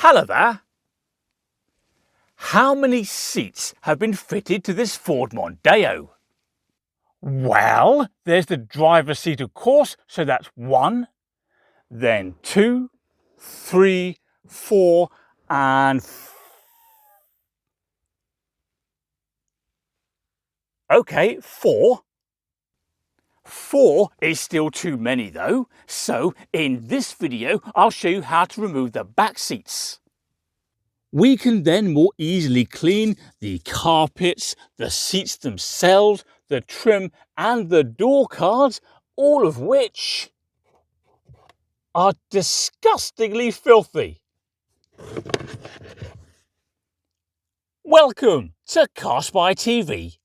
Hello there. How many seats have been fitted to this Ford Mondeo? Well, there's the driver's seat, of course, so that's 1, then 2, 3, 4, and okay, 4. 4 is still too many though, so in this video I'll show you how to remove the back seats. We can then more easily clean the carpets, the seats themselves, the trim and the door cards, all of which are disgustingly filthy. Welcome to CarSpyTV.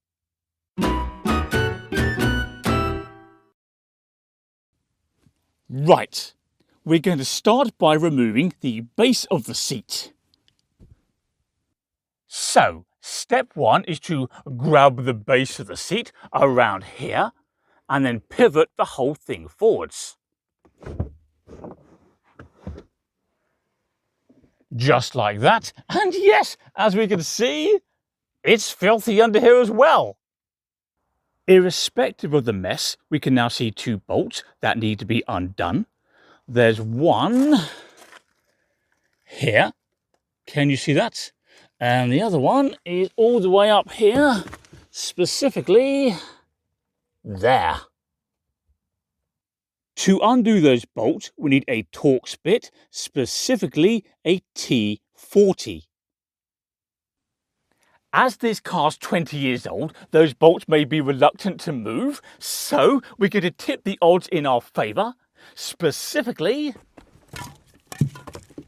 Right, we're going to start by removing the base of the seat. So, step 1 is to grab the base of the seat around here and then pivot the whole thing forwards. Just like that. And yes, as we can see, it's filthy under here as well. Irrespective of the mess, we can now see 2 bolts that need to be undone. There's one here. Can you see that? And the other one is all the way up here, specifically there. To undo those bolts, we need a Torx bit, specifically a T40. As this car's 20 years old, those bolts may be reluctant to move, so we're going to tip the odds in our favour, specifically,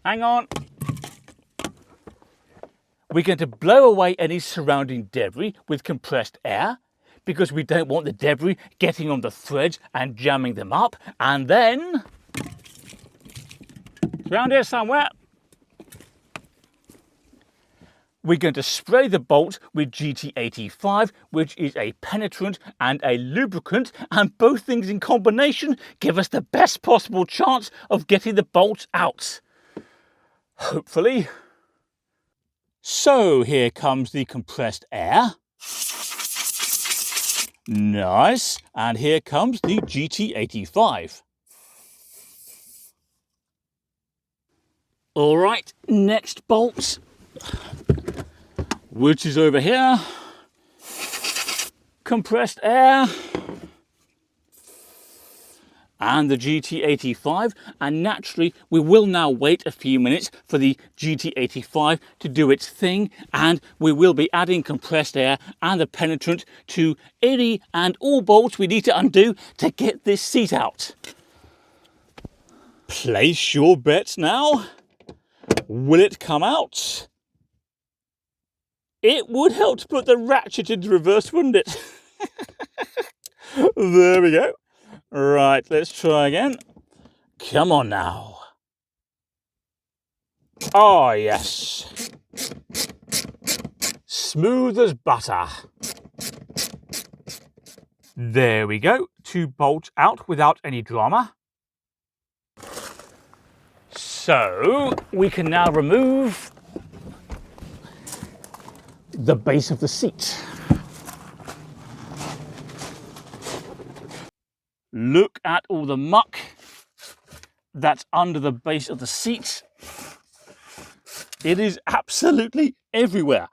hang on, we're going to blow away any surrounding debris with compressed air, because we don't want the debris getting on the threads and jamming them up. And then, it's around here somewhere, we're going to spray the bolt with GT85, which is a penetrant and a lubricant, and both things in combination give us the best possible chance of getting the bolts out. Hopefully. So here comes the compressed air. Nice. And here comes the GT85. All right, next bolt, which is over here. Compressed air. And the GT85, and naturally we will now wait a few minutes for the GT85 to do its thing, and we will be adding compressed air and the penetrant to any and all bolts we need to undo to get this seat out. Place your bets now. Will it come out? It would help to put the ratchet into reverse, wouldn't it? There we go. Right, let's try again. Come on now. Oh, yes. Smooth as butter. There we go. 2 bolts out without any drama. So, we can now remove the base of the seat. Look at all the muck that's under the base of the seat. It is absolutely everywhere.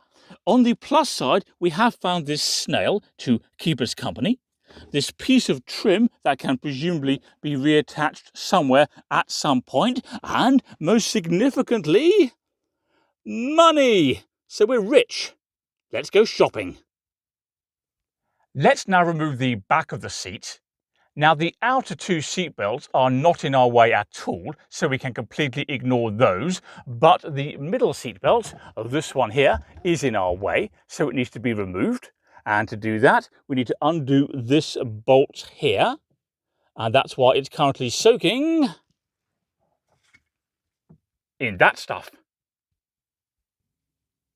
On the plus side, we have found this snail to keep us company. This piece of trim that can presumably be reattached somewhere at some point. And most significantly, money. So we're rich. Let's go shopping. Let's now remove the back of the seat. Now, the outer 2 seat belts are not in our way at all, so we can completely ignore those. But the middle seat belt, this one here, is in our way, so it needs to be removed. And to do that, we need to undo this bolt here. And that's why it's currently soaking in that stuff.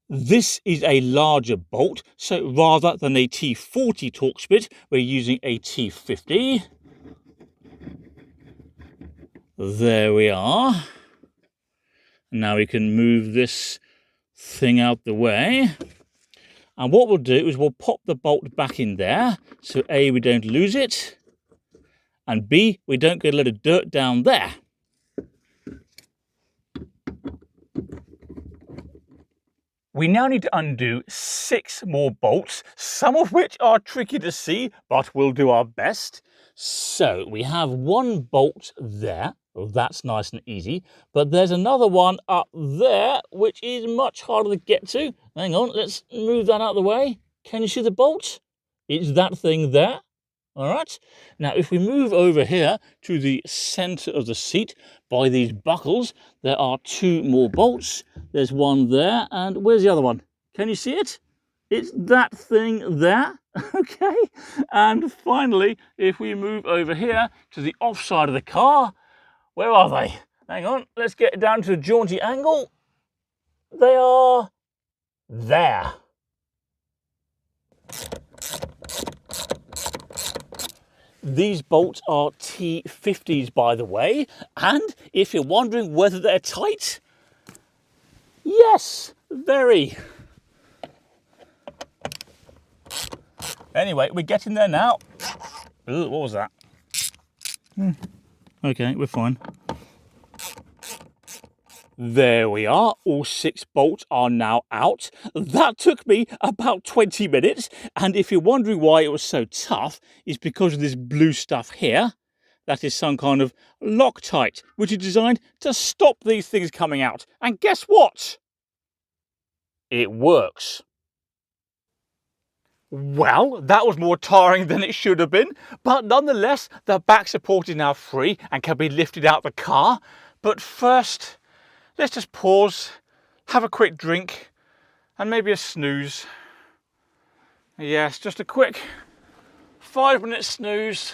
This is a larger bolt, so rather than a T40 Torx bit, we're using a T50. There we are. Now we can move this thing out the way. And what we'll do is we'll pop the bolt back in there. So A, we don't lose it. And B, we don't get a lot of dirt down there. We now need to undo 6 more bolts, some of which are tricky to see, but we'll do our best. So we have 1 bolt there. Well, that's nice and easy. But there's another one up there, which is much harder to get to. Hang on, let's move that out of the way. Can you see the bolt? It's that thing there. All right. Now, if we move over here to the center of the seat by these buckles, there are 2 more bolts. There's one there, and where's the other one? Can you see it? It's that thing there. Okay. And finally, if we move over here to the off side of the car, where are they? Hang on. Let's get down to a jaunty angle. They are there. These bolts are T50s, by the way, and if you're wondering whether they're tight, yes, very. Anyway, we're getting there now. Ooh, what was that? Okay, we're fine. There we are, all 6 bolts are now out. That took me about 20 minutes, and if you're wondering why it was so tough, it's because of this blue stuff here. That is some kind of Loctite, which is designed to stop these things coming out. And guess what? It works. Well, that was more tiring than it should have been, but nonetheless, the back support is now free and can be lifted out the car. But first, let's just pause, have a quick drink, and maybe a snooze. Yes, just a quick 5-minute snooze,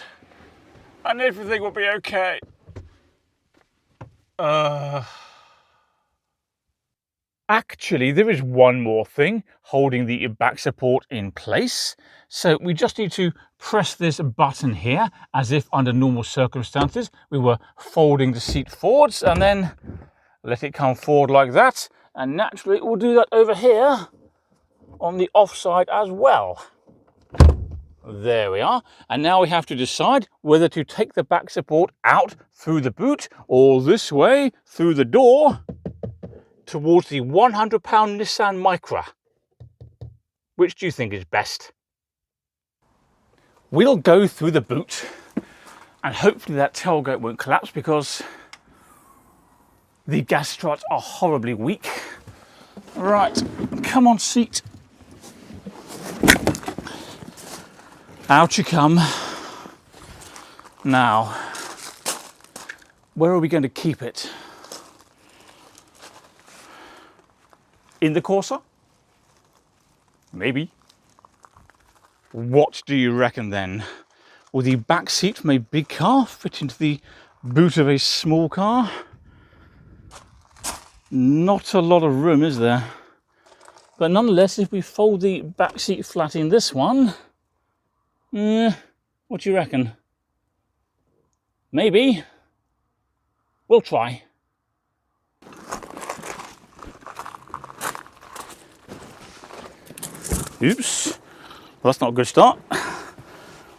and everything will be okay. Actually, there is one more thing holding the back support in place. So we just need to press this button here, as if under normal circumstances we were folding the seat forwards, and then let it come forward like that, and naturally we'll do that over here on the off side as well. There we are. And now we have to decide whether to take the back support out through the boot or this way through the door towards the £100 Nissan Micra. Which do you think is best? We'll go through the boot, and hopefully that tailgate won't collapse because the gas struts are horribly weak. Right, come on, seat. Out you come. Now, where are we going to keep it? In the Corsa? Maybe. What do you reckon then? Will the back seat from a big car fit into the boot of a small car? Not a lot of room, is there? But nonetheless, if we fold the back seat flat in this one, what do you reckon? Maybe. We'll try. Oops. Well, that's not a good start.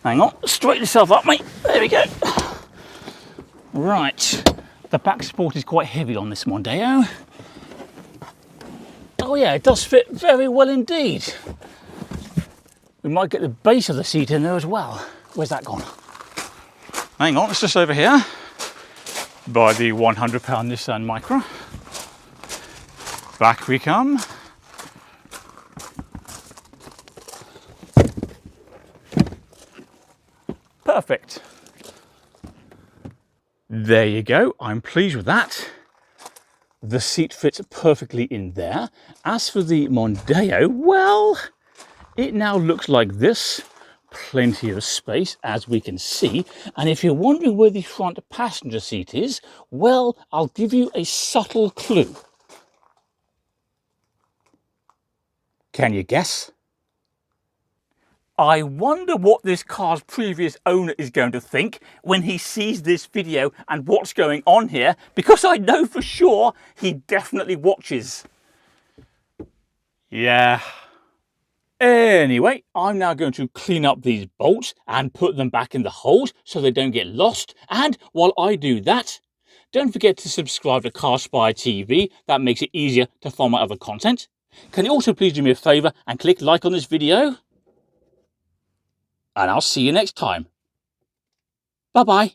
Hang on. Straighten yourself up, mate. There we go. Right. The back support is quite heavy on this Mondeo. Oh yeah, it does fit very well indeed. We might get the base of the seat in there as well. Where's that gone? Hang on, it's just over here by the £100 Nissan Micra. Back we come. Perfect. There you go. I'm pleased with that. The seat fits perfectly in there. As for the Mondeo, well, it now looks like this. Plenty of space, as we can see. And if you're wondering where the front passenger seat is, well, I'll give you a subtle clue. Can you guess? I wonder what this car's previous owner is going to think when he sees this video and what's going on here, because I know for sure he definitely watches. Yeah. Anyway, I'm now going to clean up these bolts and put them back in the holes so they don't get lost. And while I do that, don't forget to subscribe to CarSpyTV. That makes it easier to find my other content. Can you also please do me a favour and click like on this video? And I'll see you next time. Bye-bye.